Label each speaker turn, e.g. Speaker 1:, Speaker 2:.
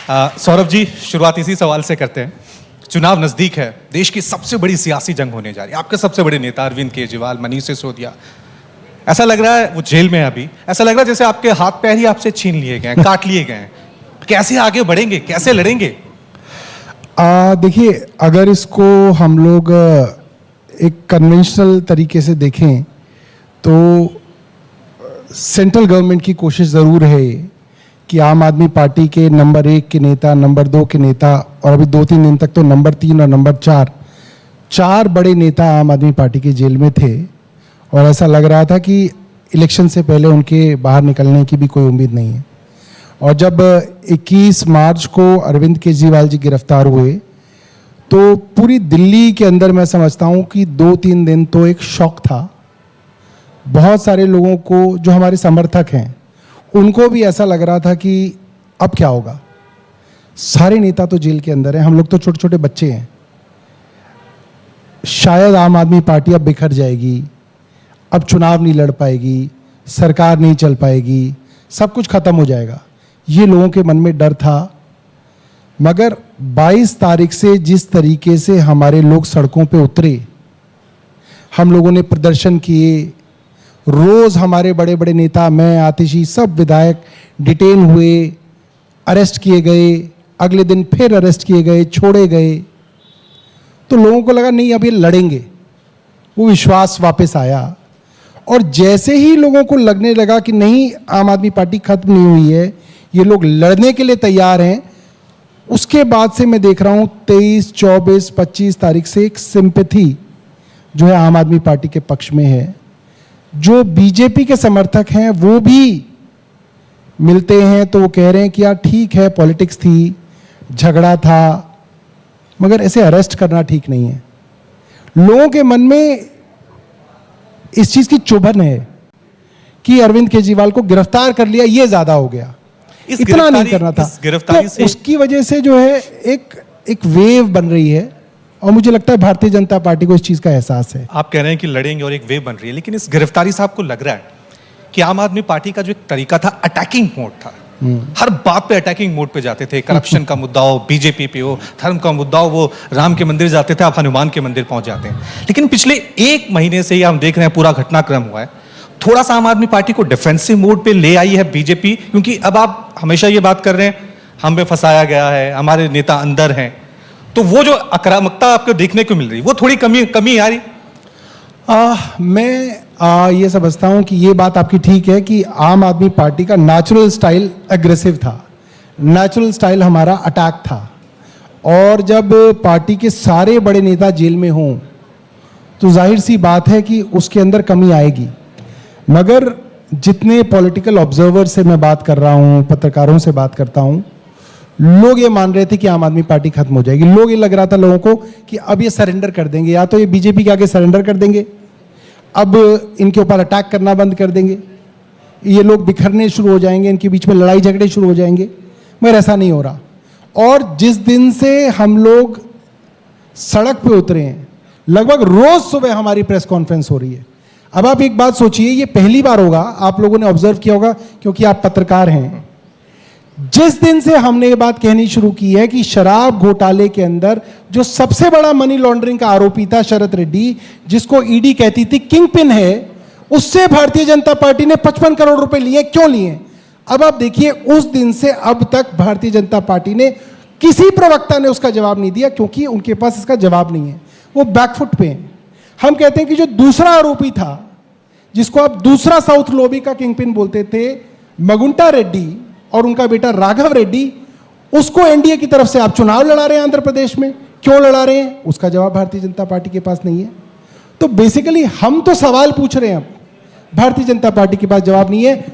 Speaker 1: सौरभ जी, शुरुआत इसी सवाल से करते हैं। चुनाव नजदीक है, देश की सबसे बड़ी सियासी जंग होने जा रही है। आपके सबसे बड़े नेता अरविंद केजरीवाल, मनीष सिसोदिया, ऐसा लग रहा है वो जेल में है अभी। ऐसा लग रहा है जैसे आपके हाथ पैर ही आपसे छीन लिए गए हैं, काट लिए गए हैं। कैसे आगे बढ़ेंगे, कैसे लड़ेंगे?
Speaker 2: देखिए, अगर इसको हम लोग एक कन्वेंशनल तरीके से देखें तो सेंट्रल गवर्नमेंट की कोशिश ज़रूर है कि आम आदमी पार्टी के नंबर 1 के नेता, नंबर 2 के नेता और अभी 2-3 दिन तक तो नंबर 3 और नंबर 4 बड़े नेता आम आदमी पार्टी के जेल में थे। और ऐसा लग रहा था कि इलेक्शन से पहले उनके बाहर निकलने की भी कोई उम्मीद नहीं है। और जब 21 मार्च को अरविंद केजरीवाल जी गिरफ्तार हुए तो पूरी दिल्ली के अंदर मैं समझता हूँ कि 2-3 दिन तो एक शॉक था। बहुत सारे लोगों को, जो हमारे समर्थक हैं, उनको भी ऐसा लग रहा था कि अब क्या होगा। सारे नेता तो जेल के अंदर हैं, हम लोग तो छोटे छोटे बच्चे हैं। शायद आम आदमी पार्टी अब बिखर जाएगी, अब चुनाव नहीं लड़ पाएगी, सरकार नहीं चल पाएगी, सब कुछ खत्म हो जाएगा, ये लोगों के मन में डर था। मगर 22 तारीख से जिस तरीके से हमारे लोग सड़कों पे उतरे, हम लोगों ने प्रदर्शन किए, रोज हमारे बड़े बड़े नेता, मैं, आतिशी, सब विधायक डिटेन हुए, अरेस्ट किए गए, अगले दिन फिर अरेस्ट किए गए, छोड़े गए, तो लोगों को लगा नहीं अब ये लड़ेंगे। वो विश्वास वापस आया। और जैसे ही लोगों को लगने लगा कि नहीं, आम आदमी पार्टी खत्म नहीं हुई है, ये लोग लड़ने के लिए तैयार हैं, उसके बाद से मैं देख रहा हूं 23, 24, 25 तारीख से एक सिंपैथी जो है आम आदमी पार्टी के पक्ष में है। जो बीजेपी के समर्थक हैं वो भी मिलते हैं तो वो कह रहे हैं कि यार ठीक है, पॉलिटिक्स थी, झगड़ा था, मगर ऐसे अरेस्ट करना ठीक नहीं है। लोगों के मन में इस चीज की चुभन है कि अरविंद केजरीवाल को गिरफ्तार कर लिया, ये ज्यादा हो गया, इतना नहीं करना था।
Speaker 1: गिरफ्तारी से
Speaker 2: उसकी वजह से जो है एक वेव बन रही है और मुझे लगता है भारतीय जनता पार्टी को इस चीज का एहसास है।
Speaker 1: आप कह रहे हैं कि लड़ेंगे और एक वेव बन रही है, लेकिन इस गिरफ्तारी से आपको लग रहा है कि आम आदमी पार्टी का जो एक तरीका था, अटैकिंग मोड था, हर बात पे अटैकिंग मोड पे जाते थे। करप्शन का मुद्दा हो, बीजेपी पे हो, धर्म का मुद्दा हो, वो राम के मंदिर जाते थे, आप हनुमान के मंदिर पहुंच जाते हैं। लेकिन पिछले 1 महीने से ही हम देख रहे हैं पूरा घटनाक्रम हुआ है, थोड़ा सा आम आदमी पार्टी को डिफेंसिव मोड पे ले आई है बीजेपी, क्योंकि अब आप हमेशा ये बात कर रहे हैं हमें फंसाया गया है, हमारे नेता अंदर हैं, तो वो जो आक्रामकता आपको देखने को मिल रही, वो थोड़ी कमी आ रही।
Speaker 2: मैं ये समझता हूं कि ये बात आपकी ठीक है कि आम आदमी पार्टी का नेचुरल स्टाइल एग्रेसिव था, नेचुरल स्टाइल हमारा अटैक था। और जब पार्टी के सारे बड़े नेता जेल में हों तो जाहिर सी बात है कि उसके अंदर कमी आएगी। मगर जितने पॉलिटिकल ऑब्जर्वर से मैं बात कर रहा हूं, पत्रकारों से बात करता हूं, लोग ये मान रहे थे कि आम आदमी पार्टी खत्म हो जाएगी। लोग ये लग रहा था लोगों को कि अब ये सरेंडर कर देंगे, या तो ये बीजेपी के आगे सरेंडर कर देंगे, अब इनके ऊपर अटैक करना बंद कर देंगे, ये लोग बिखरने शुरू हो जाएंगे, इनके बीच में लड़ाई झगड़े शुरू हो जाएंगे। मगर ऐसा नहीं हो रहा। और जिस दिन से हम लोग सड़क पे उतरे हैं, लगभग रोज सुबह हमारी प्रेस कॉन्फ्रेंस हो रही है। अब आप एक बात सोचिए, ये पहली बार होगा, आप लोगों ने ऑब्जर्व किया होगा क्योंकि आप पत्रकार हैं, जिस दिन से हमने ये बात कहनी शुरू की है कि शराब घोटाले के अंदर जो सबसे बड़ा मनी लॉन्ड्रिंग का आरोपी था शरद रेड्डी, जिसको ईडी कहती थी किंग पिन है, उससे भारतीय जनता पार्टी ने 55 करोड़ रुपए लिए। क्यों लिए? अब आप देखिए, उस दिन से अब तक भारतीय जनता पार्टी ने, किसी प्रवक्ता ने उसका जवाब नहीं दिया, क्योंकि उनके पास इसका जवाब नहीं है, वो बैकफुट पे हैं। हम कहते हैं कि जो दूसरा आरोपी था, जिसको आप दूसरा साउथ लोबी का किंग पिन बोलते थे, मगुंटा रेड्डी और उनका बेटा राघव रेड्डी, उसको एनडीए की तरफ से आप चुनाव लड़ा रहे हैं आंध्र प्रदेश में। क्यों लड़ा रहे हैं? उसका जवाब भारतीय जनता पार्टी के पास नहीं है। तो बेसिकली हम तो सवाल पूछ रहे हैं, अब भारतीय जनता पार्टी के पास जवाब नहीं है।